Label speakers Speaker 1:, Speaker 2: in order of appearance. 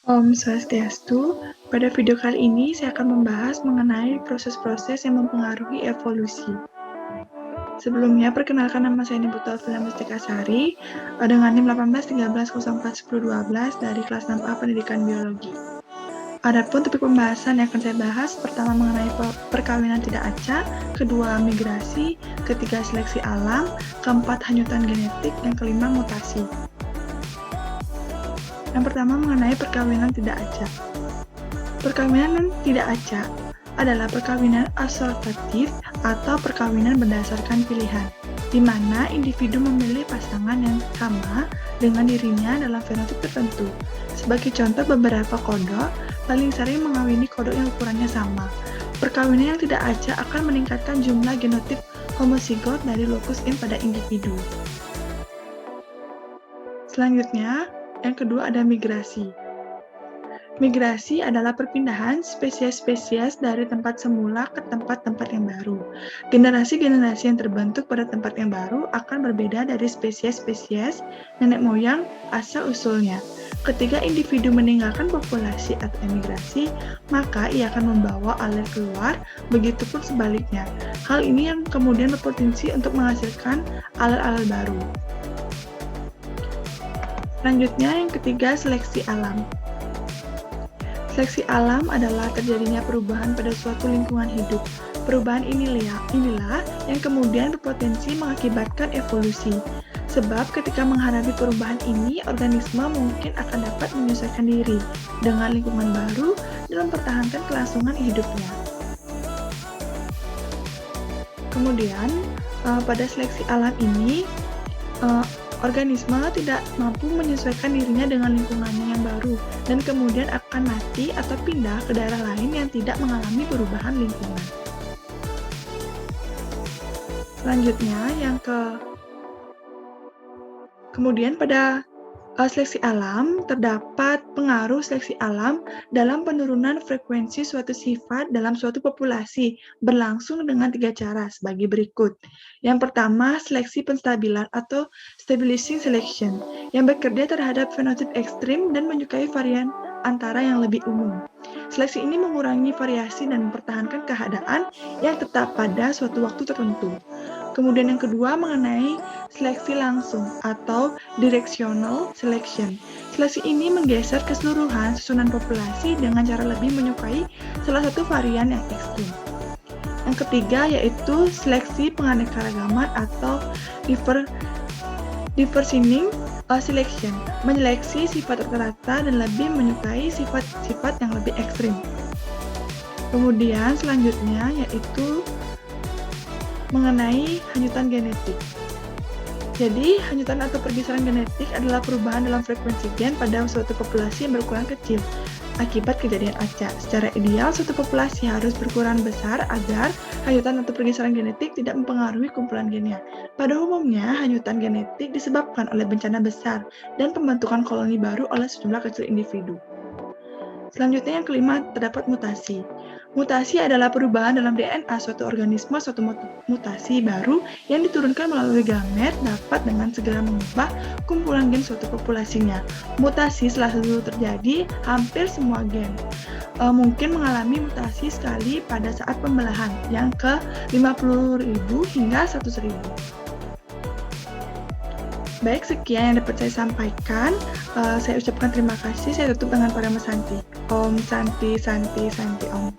Speaker 1: Om Swastiastu, pada video kali ini saya akan membahas mengenai proses-proses yang mempengaruhi evolusi. Sebelumnya, perkenalkan nama saya Niputu Alvila Mustikasari dengan NIM 1813041012 dari kelas 6A Pendidikan Biologi. Adapun topik pembahasan yang akan saya bahas, pertama mengenai perkawinan tidak acak, kedua migrasi, ketiga seleksi alam, keempat hanyutan genetik, yang kelima mutasi. Yang pertama mengenai perkawinan tidak acak. Perkawinan tidak acak adalah perkawinan asortatif atau perkawinan berdasarkan pilihan, di mana individu memilih pasangan yang sama dengan dirinya dalam fenotip tertentu. Sebagai contoh, beberapa kodok paling sering mengawini kodok yang ukurannya sama. Perkawinan yang tidak acak akan meningkatkan jumlah genotip homozigot dari lokus in pada individu. Selanjutnya, yang kedua ada migrasi. Migrasi adalah perpindahan spesies-spesies dari tempat semula ke tempat-tempat yang baru. Generasi-generasi yang terbentuk pada tempat yang baru akan berbeda dari spesies-spesies nenek moyang asal-usulnya. Ketika individu meninggalkan populasi atau emigrasi, maka ia akan membawa alel keluar, begitupun sebaliknya. Hal ini yang kemudian berpotensi untuk menghasilkan alel-alel baru. Selanjutnya, yang ketiga, seleksi alam. Seleksi alam adalah terjadinya perubahan pada suatu lingkungan hidup. Perubahan inilah yang kemudian berpotensi mengakibatkan evolusi. Sebab ketika menghadapi perubahan ini, organisme mungkin akan dapat menyesuaikan diri dengan lingkungan baru dan mempertahankan kelangsungan hidupnya. Kemudian, pada seleksi alam ini, organisme tidak mampu menyesuaikan dirinya dengan lingkungannya yang baru dan kemudian akan mati atau pindah ke daerah lain yang tidak mengalami perubahan lingkungan. Selanjutnya, kemudian pada seleksi alam, terdapat pengaruh seleksi alam dalam penurunan frekuensi suatu sifat dalam suatu populasi, berlangsung dengan 3 cara sebagai berikut. Yang pertama, seleksi penstabilan atau stabilizing selection, yang bekerja terhadap fenotip ekstrim dan menyukai varian antara yang lebih umum. Seleksi ini mengurangi variasi dan mempertahankan keadaan yang tetap pada suatu waktu tertentu. Kemudian yang kedua mengenai seleksi langsung atau directional selection. Seleksi ini menggeser keseluruhan susunan populasi dengan cara lebih menyukai salah satu varian yang ekstrim. Yang ketiga yaitu seleksi penganekaragaman atau diversing selection, menyeleksi sifat rata-rata dan lebih menyukai sifat-sifat yang lebih ekstrim. Kemudian selanjutnya yaitu mengenai hanyutan genetik. Jadi, hanyutan atau pergeseran genetik adalah perubahan dalam frekuensi gen pada suatu populasi yang berukuran kecil akibat kejadian acak. Secara ideal, suatu populasi harus berukuran besar agar hanyutan atau pergeseran genetik tidak mempengaruhi kumpulan gennya. Pada umumnya, hanyutan genetik disebabkan oleh bencana besar dan pembentukan koloni baru oleh sejumlah kecil individu. Selanjutnya yang kelima, terdapat mutasi. Mutasi adalah perubahan dalam DNA suatu organisme. Suatu mutasi baru yang diturunkan melalui gamet dapat dengan segera mengubah kumpulan gen suatu populasinya. Mutasi selalu terjadi hampir semua gen. Mungkin mengalami mutasi sekali pada saat pembelahan yang ke 50.000 hingga 100.000. Baik, sekian yang dapat saya sampaikan. Saya ucapkan terima kasih. Saya tutup dengan Parama Santi. Om Santi Santi Santi Om.